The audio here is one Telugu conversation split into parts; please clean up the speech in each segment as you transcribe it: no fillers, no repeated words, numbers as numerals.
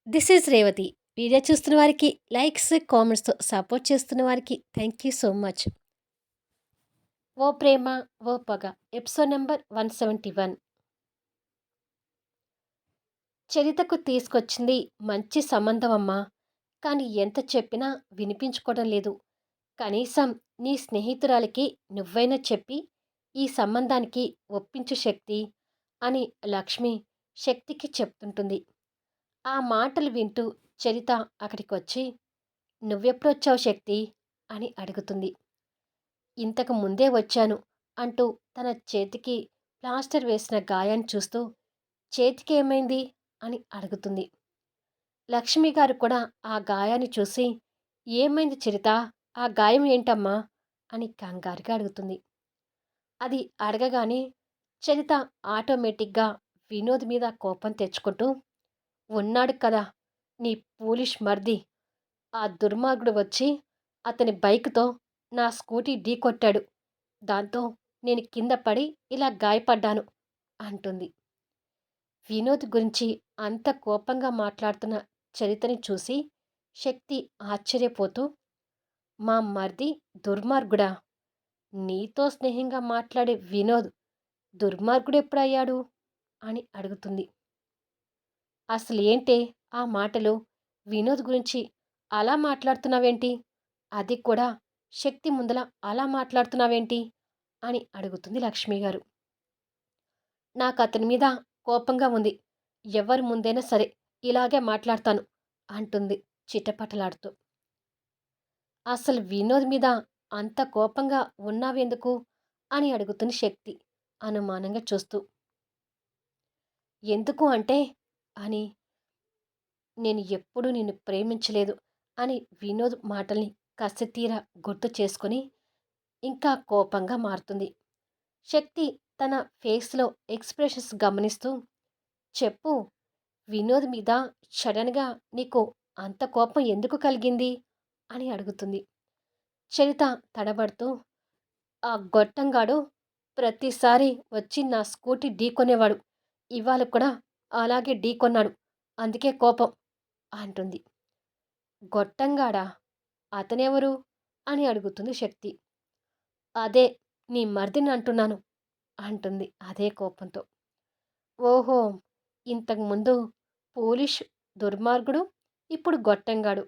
This is Revathi. వీడియో చూస్తున్న వారికి లైక్స్, కామెంట్స్‌తో సపోర్ట్ చేస్తున్న వారికి థ్యాంక్ యూ సో మచ్. 'ఓ ప్రేమ ఓ పగ' ఎపిసోడ్ నంబర్ 171. చరితకు తీసుకొచ్చింది మంచి సంబంధం అమ్మా. కానీ ఎంత చెప్పినా వినిపించుకోవడం లేదు. కనీసం నీ స్నేహితురాలికి నువ్వైనా చెప్పి ఈ సంబంధానికి ఒప్పించు శక్తి అని లక్ష్మి శక్తికి చెప్తుంటుంది. ఆ మాటలు వింటూ చరిత అక్కడికొచ్చి, నువ్వెప్పుడొచ్చావు శక్తి అని అడుగుతుంది. ఇంతకు ముందే వచ్చాను అంటూ తన చేతికి ప్లాస్టర్ వేసిన గాయాన్ని చూస్తూ, చేతికేమైంది అని అడుగుతుంది. లక్ష్మి గారు కూడా ఆ గాయాన్ని చూసి, ఏమైంది చరిత, ఆ గాయం ఏంటమ్మా అని కంగారుగా అడుగుతుంది. అది అడగగానే చరిత ఆటోమేటిక్గా వినోద్ మీద కోపం తెచ్చుకుంటూ, ఉన్నాడు కదా నీ పూలిష్ మర్ది, ఆ దుర్మార్గుడు వచ్చి అతని బైక్‌తో నా స్కూటీ ఢీకొట్టాడు. దాంతో నేను కింద పడి ఇలా గాయపడ్డాను అంటుంది. వినోద్ గురించి అంత కోపంగా మాట్లాడుతున్న చరితని చూసి శక్తి ఆశ్చర్యపోతూ, మా మర్ది దుర్మార్గుడా? నీతో స్నేహంగా మాట్లాడే వినోద్ దుర్మార్గుడెప్పుడయ్యాడు అని అడుగుతుంది. అసలేంటే ఆ మాటలు? వినోద్ గురించి అలా మాట్లాడుతున్నావేంటి? అది కూడా శక్తి ముందల అలా మాట్లాడుతున్నావేంటి అని అడుగుతుంది లక్ష్మి గారు. నాకు అతని మీద కోపంగా ఉంది. ఎవరి ముందైనా సరే ఇలాగే మాట్లాడతాను అంటుంది చిటపటలాడుతూ. అసలు వినోద్ మీద అంత కోపంగా ఉన్నావెందుకు అని అడుగుతుంది శక్తి అనుమానంగా చూస్తూ. ఎందుకు అంటే అని, నేను ఎప్పుడూ నిన్ను ప్రేమించలేదు అని వినోద్ మాటల్ని కసితీరా గుర్తు చేసుకొని ఇంకా కోపంగా మారుతుంది. శక్తి తన ఫేస్‌లో ఎక్స్‌ప్రెషన్స్ గమనిస్తూ, చెప్పు, వినోద్ మీద సడన్‌గా నీకు అంత కోపం ఎందుకు కలిగింది అని అడుగుతుంది. చరిత తడబడుతూ, ఆ గొట్టంగాడు ప్రతిసారి వచ్చి నా స్కూటీ ఢీకొనేవాడు. ఇవాళ కూడా అలాగే ఢీకొన్నాడు. అందుకే కోపం అంటుంది. గొట్టంగాడా? అతనెవరు అని అడుగుతుంది శక్తి. అదే నీ మరిదిని అంటున్నాను అంటుంది అదే కోపంతో. ఓహో! ఇంతకుముందు పోలిష్ దుర్మార్గుడు, ఇప్పుడు గొట్టంగాడు.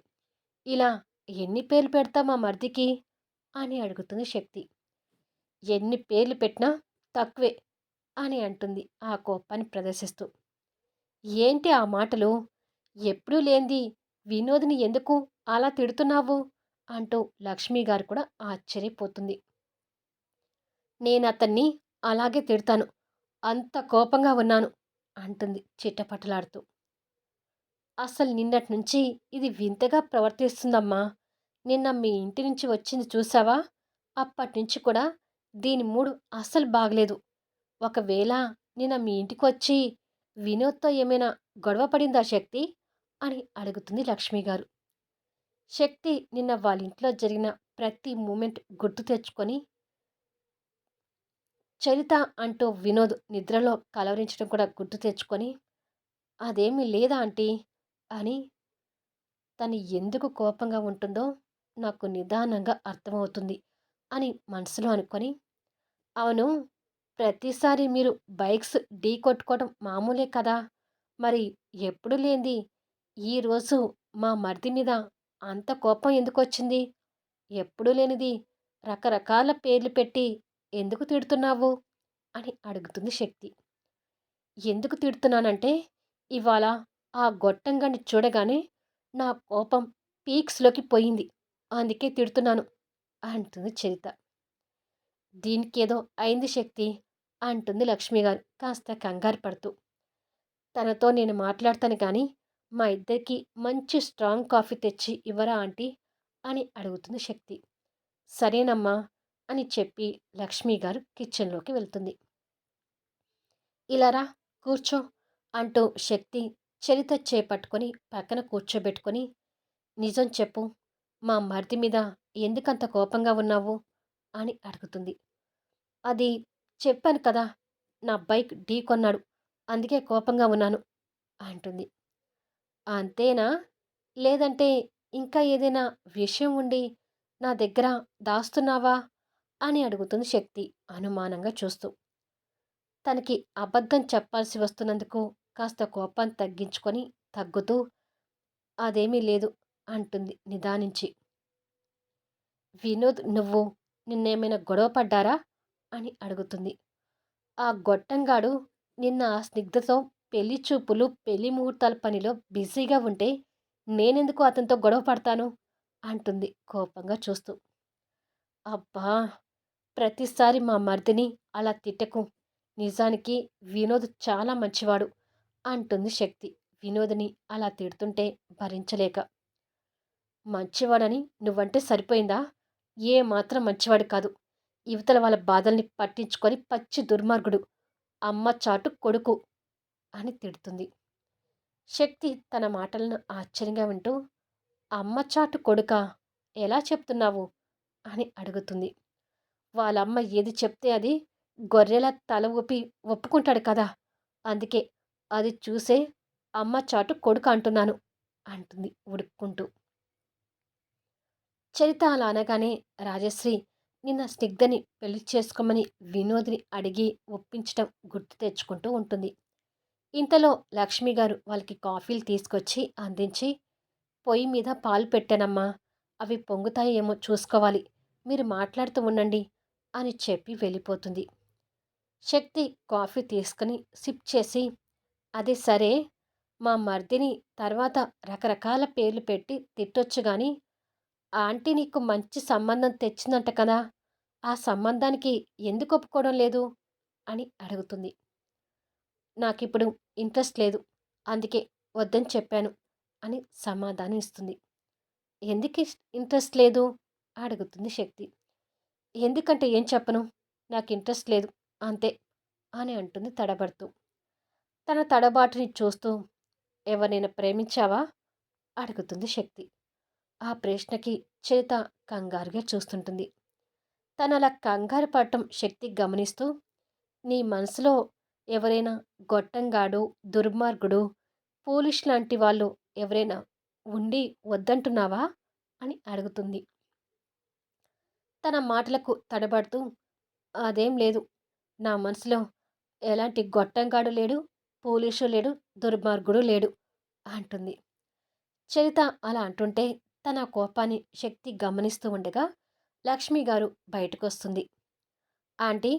ఇలా ఎన్ని పేర్లు పెడతావు మా మరిదికి అని అడుగుతుంది శక్తి. ఎన్ని పేర్లు పెట్టినా తక్కువే అని అంటుంది ఆ కోపాన్ని ప్రదర్శిస్తూ. ఏంటి ఆ మాటలు? ఎప్పుడూ లేంది వినోద్‌ని ఎందుకు అలా తిడుతున్నావు అంటూ లక్ష్మి గారు కూడా ఆశ్చర్యపోతుంది. నేనతన్ని అలాగే తిడతాను. అంత కోపంగా ఉన్నాను అంటుంది చిట్టపటలాడుతూ. అసలు నిన్నటి నుంచి ఇది వింతగా ప్రవర్తిస్తుందమ్మా. నిన్న మీ ఇంటి నుంచి వచ్చింది చూసావా? అప్పటినుంచి కూడా దీని మూడ్ అస్సలు బాగలేదు. ఒకవేళ నిన్న మీ ఇంటికొచ్చి వినోద్‌తో ఏమైనా గొడవ పడిందా శక్తి అని అడుగుతుంది లక్ష్మి గారు. శక్తి నిన్న వాళ్ళింట్లో జరిగిన ప్రతి మూమెంట్ గుర్తు తెచ్చుకొని, చరిత అంటూ వినోద్ నిద్రలో కలవరించడం కూడా గుర్తు తెచ్చుకొని, అదేమీ లేదా ఆంటీ అని, తను ఎందుకు కోపంగా ఉంటుందో నాకు నిదానంగా అర్థమవుతుంది అని మనసులో అనుకొని, అవును, ప్రతిసారి మీరు బైక్స్ ఢీకొట్టుకోవడం మామూలే కదా! మరి ఎప్పుడు లేనిది ఈరోజు మా మరిది మీద అంత కోపం ఎందుకొచ్చింది? ఎప్పుడూ లేనిది రకరకాల పేర్లు పెట్టి ఎందుకు తిడుతున్నావు అని అడుగుతుంది శక్తి. ఎందుకు తిడుతున్నానంటే, ఇవాళ ఆ గొట్టంగాడిని చూడగానే నా కోపం పీక్స్‌లోకి పోయింది. అందుకే తిడుతున్నాను అంటుంది చరిత. దీనికేదో అయింది శక్తి అంటుంది లక్ష్మి గారు కాస్త కంగారు పడుతూ. తనతో నేను మాట్లాడతాను కానీ మా ఇద్దరికి మంచి స్ట్రాంగ్ కాఫీ తెచ్చి ఇవ్వరా ఆంటీ అని అడుగుతుంది శక్తి. సరేనమ్మా అని చెప్పి లక్ష్మి గారు కిచెన్లోకి వెళ్తుంది. ఇలా రా, కూర్చో అంటూ శక్తి చరిత చేపట్టుకొని పక్కన కూర్చోబెట్టుకొని, నిజం చెప్పు, మా మరిది మీద ఎందుకంత కోపంగా ఉన్నావు అని అడుగుతుంది. అది చెప్పాను కదా, నా బైక్ ఢీకొన్నాడు. అందుకే కోపంగా ఉన్నాను అంటుంది. అంతేనా? లేదంటే ఇంకా ఏదైనా విషయం ఉండి నా దగ్గర దాస్తున్నావా? అని అడుగుతుంది శక్తి అనుమానంగా చూస్తూ. తనకి అబద్ధం చెప్పాల్సి వస్తున్నందుకు కాస్త కోపాన్ని తగ్గించుకొని తగ్గుతూ అదేమీ లేదు అంటుంది నిదానించి. వినోద్ నువ్వు నిన్నేమైనా గొడవ పడ్డారా? అని అడుగుతుంది. ఆ గొట్టంగాడు నిన్న ఆ స్నిగ్ధతో పెళ్లి చూపులు, పెళ్లి ముహూర్తాల పనిలో బిజీగా ఉంటే నేనెందుకు అతనితో గొడవ పడతాను? అంటుంది కోపంగా చూస్తూ. అబ్బా! ప్రతిసారి మా మరిదిని అలా తిట్టకు. నిజానికి వినోద్ చాలా మంచివాడు అంటుంది శక్తి. వినోద్‌ని అలా తిడుతుంటే భరించలేక. మంచివాడని నువ్వంటే సరిపోయిందా? ఏమాత్రం మంచివాడు కాదు. ఇవతల వాళ్ళ బాధల్ని పట్టించుకొని పచ్చి దుర్మార్గుడు. అమ్మ చాటు కొడుకు అని తిడుతుంది. శక్తి తన మాటలను ఆశ్చర్యంగా వింటూ, అమ్మ చాటు కొడుకా? ఎలా చెప్తున్నావు? అని అడుగుతుంది. వాళ్ళమ్మ ఏది చెప్తే అది గొర్రెలా తల ఊపి ఒప్పుకుంటాడు కదా! అందుకే అది చూసే అమ్మ చాటు కొడుకు అంటున్నాను అంటుంది ఉడుక్కుంటూ. చరిత అలా అనగానే రాజశ్రీ నిన్న స్నిగ్ధని పెళ్లి చేసుకోమని వినోద్‌ని అడిగి ఒప్పించటం గుర్తు తెచ్చుకుంటూ ఉంటుంది. ఇంతలో లక్ష్మి గారు వాళ్ళకి కాఫీలు తీసుకొచ్చి అందించి, "పొయ్యి మీద పాలు పెట్టానమ్మా. అవి పొంగుతాయేమో చూసుకోవాలి. మీరు మాట్లాడుతూ ఉండండి" అని చెప్పి వెళ్ళిపోతుంది. శక్తి కాఫీ తీసుకుని సిప్ చేసి, "అది సరే, మా మరిదిని తర్వాత రకరకాల పేర్లు పెట్టి తిట్టొచ్చు గానీ, ఆంటీ నీకు మంచి సంబంధం తెచ్చిందంట కదా! ఆ సంబంధానికి ఎందుకు ఒప్పుకోవడం లేదు?" అని అడుగుతుంది. "నాకిప్పుడు ఇంట్రెస్ట్ లేదు. అందుకే వద్దని చెప్పాను" అని సమాధానం ఇస్తుంది. "ఎందుకు ఇంట్రెస్ట్ లేదు?" అడుగుతుంది శక్తి. "ఎందుకంటే ఏం చెప్పను? నాకు ఇంట్రెస్ట్ లేదు అంతే" అని అంటుంది తడబడుతూ. తన తడబాటుని చూస్తూ, "ఎవరినైనా ప్రేమించావా?" అడుగుతుంది శక్తి. ఆ ప్రశ్నకి చేత కంగారుగా చూస్తుంటుంది. తనలా కంగారు పడటం శక్తి గమనిస్తూ, "నీ మనసులో ఎవరైనా గొట్టంగాడు, దుర్మార్గుడు, పోలీస్ లాంటి వాళ్ళు ఎవరైనా ఉండి వద్దంటున్నావా?" అని అడుగుతుంది. తన మాటలకు తడబడుతూ, "అదేం లేదు. నా మనసులో ఎలాంటి గొట్టంగాడు లేడు, పోలీసు లేడు, దుర్మార్గుడు లేడు" అంటుంది. చరిత అలా అంటుంటే తన కోపాన్ని శక్తి గమనిస్తూ ఉండగా లక్ష్మి గారు బయటకొస్తుంది. ఆంటీ,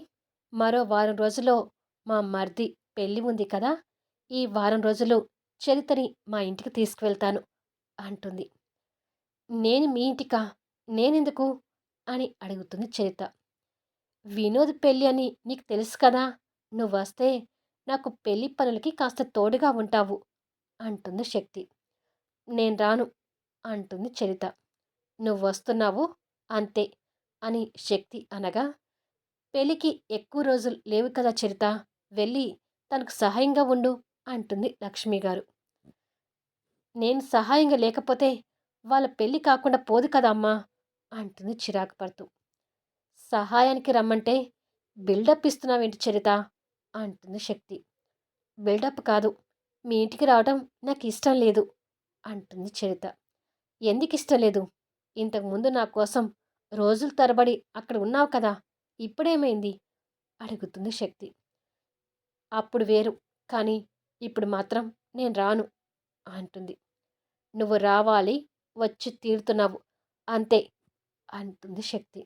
మరో వారం రోజుల్లో మా మరిది పెళ్లి ఉంది కదా! ఈ వారం రోజులు చరితని మా ఇంటికి తీసుకువెళ్తాను అంటుంది. నేను మీ ఇంటికా? నేనెందుకు? అని అడుగుతుంది చరిత. వినోద్ పెళ్లి అని నీకు తెలుసు కదా! నువ్వొస్తే నాకు పెళ్లి పనులకి కాస్త తోడుగా ఉంటావు అంటుంది శక్తి. నేను రాను అంటుంది చరిత. నువ్వొస్తున్నావు అంతే అని శక్తి అనగా, పెళ్ళికి ఎక్కువ రోజులు లేవు కదా చరిత! వెళ్ళి తనకు సహాయంగా ఉండు అంటుంది లక్ష్మి గారు. నేను సహాయంగా లేకపోతే వాళ్ళ పెళ్లి కాకుండా పోదు కదా అమ్మా! అంటుంది చిరాకు పడుతూ. సహాయానికి రమ్మంటే బిల్డప్ ఇస్తున్నావేంటి చరిత? అంటుంది శక్తి. బిల్డప్ కాదు. మీ ఇంటికి రావడం నాకిష్టం లేదు అంటుంది చరిత. ఎందుకిష్టం లేదు? ఇంతకుముందు నా కోసం రోజుల తరబడి అక్కడ ఉన్నావు కదా! ఇప్పుడేమైంది? అడుగుతుంది శక్తి. అప్పుడు వేరు. కానీ ఇప్పుడు మాత్రం నేను రాను అంటుంది. నువ్వు రావాలి. వచ్చి తీరుతున్నావు. అంతే అంటుంది శక్తి.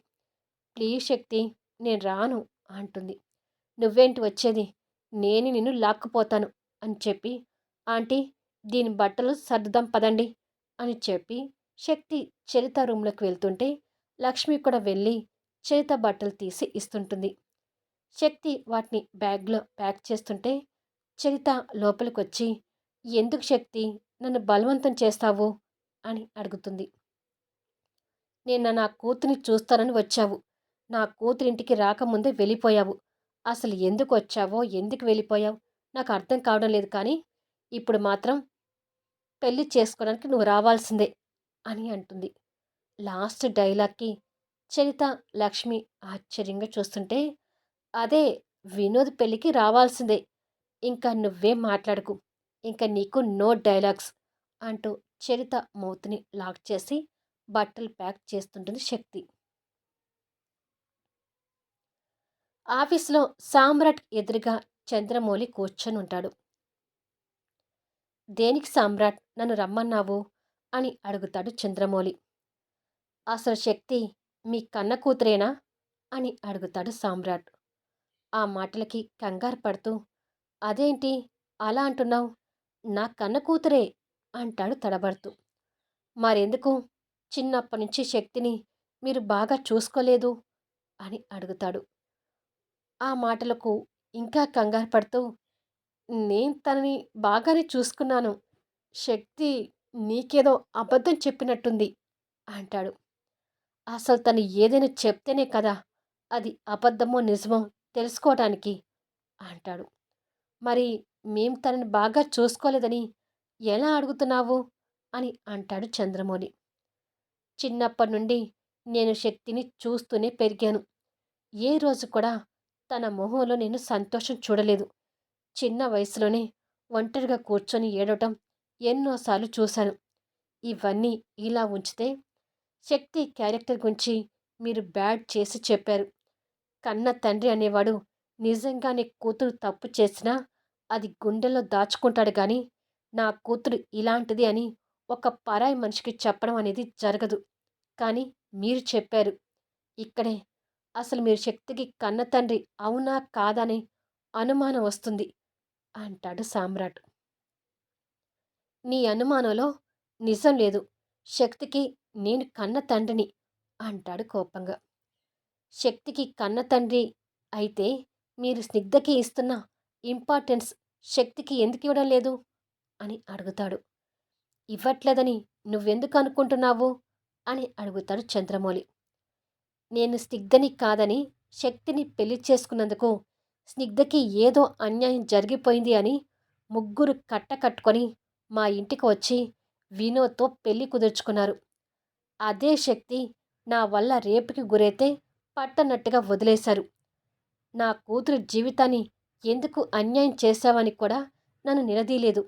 ప్లీజ్ శక్తి, నేను రాను అంటుంది. నువ్వేంటి వచ్చేది? నేను నిన్ను లాక్కుపోతాను అని చెప్పి, ఆంటీ, దీని బట్టలు సర్దుదాం పదండి అని చెప్పి శక్తి చరిత రూమ్‌లోకి వెళ్తుంటే లక్ష్మి కూడా వెళ్ళి చరిత బట్టలు తీసి ఇస్తుంటుంది. శక్తి వాటిని బ్యాగ్‌లో ప్యాక్ చేస్తుంటే చరిత లోపలికొచ్చి, "ఎందుకు శక్తి నన్ను బలవంతం చేస్తావు?" అని అడుగుతుంది. నిన్న నా కూతురిని చూస్తానని వచ్చావు. నా కూతురింటికి రాకముందే వెళ్ళిపోయావు. అసలు ఎందుకొచ్చావో, ఎందుకు వెళ్ళిపోయావు నాకు అర్థం కావడం లేదు కానీ, ఇప్పుడు మాత్రం పెళ్లి చేసుకోవడానికి నువ్వు రావాల్సిందే అని అంటుంది. లాస్ట్ డైలాగ్‌కి చరిత, లక్ష్మి ఆశ్చర్యంగా చూస్తుంటే, అదే వినోద్ పెళ్ళికి రావాల్సిందే. ఇంక నువ్వేం మాట్లాడకు. ఇంక నీకు నో డైలాగ్స్ అంటూ చరిత మూతిని లాక్ చేసి బట్టలు ప్యాక్ చేస్తుంటుంది శక్తి. ఆఫీస్‌లో సామ్రాట్ ఎదురుగా చంద్రమౌళి కూర్చొనుంటాడు. "దేనికి సామ్రాట్ నన్ను రమ్మన్నావు?" అని అడుగుతాడు చంద్రమౌళి. "అసలు శక్తి మీ కన్న కూతురేనా?" అని అడుగుతాడు సామ్రాట్. ఆ మాటలకి కంగారు పడుతూ, "అదేంటి అలా అంటున్నావు? నా కన్న కూతురే" అంటాడు తడబడుతూ. "మరెందుకు చిన్నప్పటినుంచి శక్తిని మీరు బాగా చూసుకోలేదు?" అని అడుగుతాడు. ఆ మాటలకు ఇంకా కంగారు పడుతూ, "నేను తనని బాగానే చూసుకున్నాను. శక్తి నీకేదో అబద్ధం చెప్పినట్టుంది" అంటాడు. "అసలు తను ఏదైనా చెప్తేనే కదా అది అబద్ధమో, నిజమో తెలుసుకోవటానికి" అంటాడు. "మరి మేం తనని బాగా చూసుకోలేదని ఎలా అడుగుతున్నావు?" అని అంటాడు చంద్రమౌళి. "చిన్నప్పటి నుండి నేను శక్తిని చూస్తూనే పెరిగాను. ఏ రోజు కూడా తన మొహంలో నేను సంతోషం చూడలేదు. చిన్న వయసులోనే ఒంటరిగా కూర్చొని ఏడవటం ఎన్నోసార్లు చూశాను. ఇవన్నీ ఇలా ఉంచితే శక్తి క్యారెక్టర్ గురించి మీరు బ్యాడ్ చేసి చెప్పారు. కన్న తండ్రి అనేవాడు నిజంగానే కూతురు తప్పు చేసినా అది గుండెల్లో దాచుకుంటాడు గాని, నా కూతురు ఇలాంటిది అని ఒక పరాయి మనిషికి చెప్పడం అనేది జరగదు. కానీ మీరు చెప్పారు. ఇక్కడే అసలు మీరు శక్తికి కన్న తండ్రి అవునా కాదా అని అనుమానం వస్తుంది" అంటాడు సామ్రాట్. "నీ అనుమానంలో నిజం లేదు. శక్తికి నేను కన్న తండ్రిని" అంటాడు కోపంగా. "శక్తికి కన్న తండ్రి అయితే మీరు స్నిగ్ధకి ఇస్తున్న ఇంపార్టెన్స్ శక్తికి ఎందుకివ్వడం లేదు?" అని అడుగుతాడు. "ఇవ్వట్లేదని నువ్వెందుకు అనుకుంటున్నావు?" అని అడుగుతాడు చంద్రమౌళి. "నేను స్నిగ్ధని కాదని శక్తిని పెళ్లి చేసుకున్నందుకు స్నిగ్ధకి ఏదో అన్యాయం జరిగిపోయింది అని ముగ్గురు కట్టకట్టుకొని మా ఇంటికి వచ్చి వినోద్‌తో పెళ్లి కుదుర్చుకున్నారు. అదే శక్తి నా వల్ల రేపుకి గురైతే పట్టనట్టుగా వదిలేశారు. నా కూతురి జీవితాన్ని ఎందుకు అన్యాయం చేశావని కూడా నన్ను నిలదీయలేదు.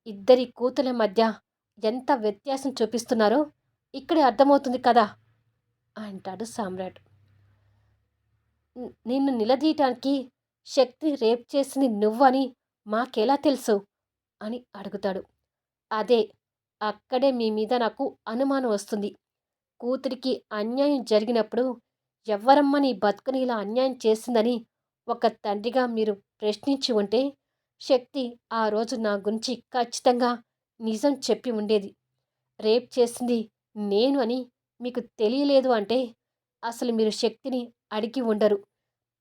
ఇద్దరి కూతుళ్ళ మధ్య ఎంత వ్యత్యాసం చూపిస్తున్నారో ఇక్కడే అర్థమవుతుంది కదా" అంటాడు సామ్రాట్. నిన్ను నిలదీయటానికి శక్తిని రేప్ చేసింది నువ్వని మాకెలా తెలుసు?" అని అడుగుతాడు. "అదే అక్కడే మీ మీద నాకు అనుమానం వస్తుంది. కూతురికి అన్యాయం జరిగినప్పుడు ఎవ్వరమ్మ నీ బతుకుని ఇలా అన్యాయం చేసిందని ఒక తండ్రిగా మీరు ప్రశ్నించి ఉంటే శక్తి ఆ రోజు నా గురించి ఖచ్చితంగా నిజం చెప్పి ఉండేది. రేప్ చేసింది నేను అని మీకు తెలియలేదు అంటే అసలు మీరు శక్తిని అడిగి ఉండరు.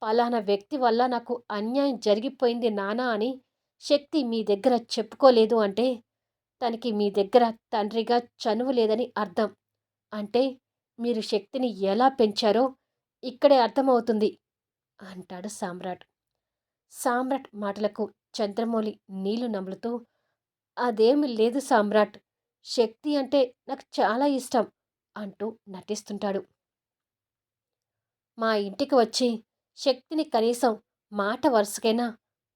పలానా వ్యక్తి వల్ల నాకు అన్యాయం జరిగిపోయింది నాన్న అని శక్తి మీ దగ్గర చెప్పుకోలేదు అంటే తనకి మీ దగ్గర తండ్రిగా చనువు లేదని అర్థం. అంటే మీరు శక్తిని ఎలా పెంచారో ఇక్కడే అర్థమవుతుంది" అంటాడు సామ్రాట్. సామ్రాట్ మాటలకు చంద్రమౌళి నీళ్లు నములుతూ, "అదేమి లేదు సామ్రాట్. శక్తి అంటే నాకు చాలా ఇష్టం" అంటూ నటిస్తుంటాడు. "మా ఇంటికి వచ్చి శక్తిని కనీసం మాట వరుసకైనా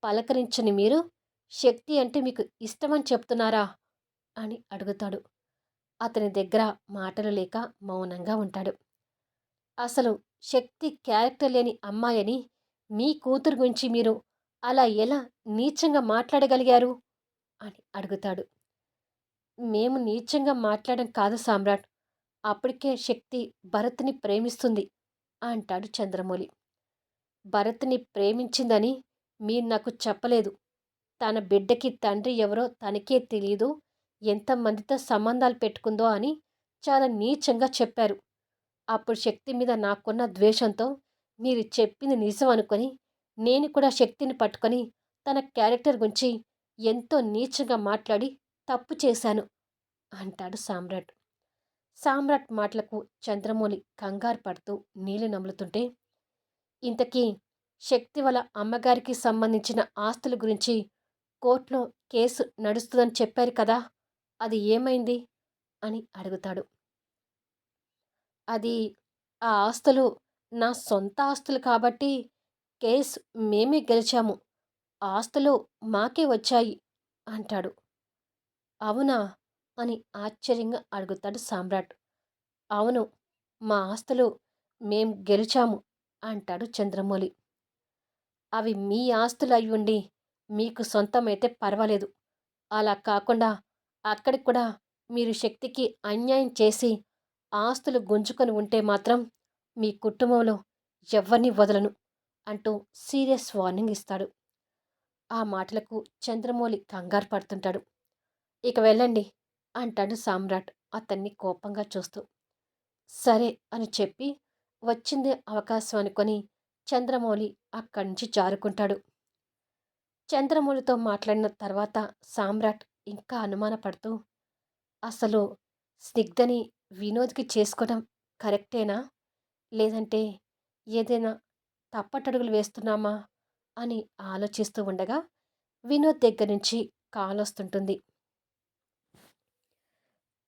పలకరించని మీరు శక్తి అంటే మీకు ఇష్టమని చెప్తున్నారా?" అని అడుగుతాడు. అతని దగ్గర మాటలు లేక మౌనంగా ఉంటాడు. "అసలు శక్తి క్యారెక్టర్ లేని అమ్మాయని మీ కూతురు గురించి మీరు అలా ఎలా నీచంగా మాట్లాడగలిగారు?" అని అడుగుతాడు. "మేము నీచంగా మాట్లాడడం కాదు సామ్రాట్. అప్పటికే శక్తి భరత్‌ని ప్రేమిస్తుంది" అంటాడు చంద్రమౌళి. "భరత్‌ని ప్రేమించిందని మీరు నాకు చెప్పలేదు. తన బిడ్డకి తండ్రి ఎవరో తనకే తెలీదు. ఎంతమందితో సంబంధాలు పెట్టుకుందో అని చాలా నీచంగా చెప్పారు. అప్పుడు శక్తి మీద నాకున్న ద్వేషంతో మీరు చెప్పింది నిజం అనుకొని నేను కూడా శక్తిని పట్టుకొని తన క్యారెక్టర్ గురించి ఎంతో నీచంగా మాట్లాడి తప్పు చేశాను" అంటాడు సామ్రాట్. సామ్రాట్ మాటలకు చంద్రమౌళి కంగారు పడుతూ నీళ్లు నములుతుంటే, "ఇంతకీ శక్తి వాళ్ళ అమ్మగారికి సంబంధించిన ఆస్తుల గురించి కోర్టులో కేసు నడుస్తుందని చెప్పారు కదా! అది ఏమైంది?" అని అడుగుతాడు. "అది ఆ ఆస్తులు నా సొంత ఆస్తులు కాబట్టి కేస్ మేమే గెలిచాము. ఆస్తులు మాకే వచ్చాయి" అంటాడు. "అవునా? అని ఆశ్చర్యంగా అడుగుతాడు సామ్రాట్. అవును. మా ఆస్తులు మేం గెలిచాము అంటాడు చంద్రమౌళి. అవి మీ ఆస్తులు అయ్యుండి మీకు సొంతమైతే పర్వాలేదు. అలా కాకుండా అక్కడికి కూడా మీరు శక్తికి అన్యాయం చేసి ఆస్తులు గుంజుకొని ఉంటే మాత్రం మీ కుటుంబంలో ఎవ్వరిని వదలను అంటూ సీరియస్ వార్నింగ్ ఇస్తాడు. ఆ మాటలకు చంద్రమౌళి కంగారు పడుతుంటాడు. ఇక వెళ్ళండి అంటాడు సామ్రాట్ అతన్ని కోపంగా చూస్తూ. సరే అని చెప్పి వచ్చిందే అవకాశం అనుకొని చంద్రమౌళి అక్కడి నుంచి జారుకుంటాడు. చంద్రమౌళితో మాట్లాడిన తర్వాత సామ్రాట్ ఇంకా అనుమానపడుతూ అసలు స్నిగ్ధని వినోద్‌కి చేసుకోవడం కరెక్టేనా? లేదంటే ఏదైనా తప్పటడుగులు వేస్తున్నామా? అని ఆలోచిస్తూ ఉండగా వినోద్ దగ్గర నుంచి కాలొస్తుంటుంది.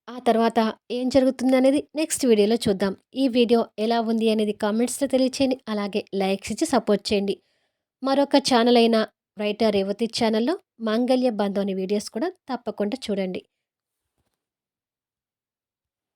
ఆ తర్వాత ఏం జరుగుతుందనేది నెక్స్ట్ వీడియోలో చూద్దాం. ఈ వీడియో ఎలా ఉంది అనేది కామెంట్స్‌లో తెలియచేయండి. అలాగే లైక్స్ ఇచ్చి సపోర్ట్ చేయండి. మరొక ఛానల్ అయిన రైటర్ రేవతి ఛానల్‌లో మాంగళ్య బంధం అనే వీడియోస్ కూడా తప్పకుండా చూడండి.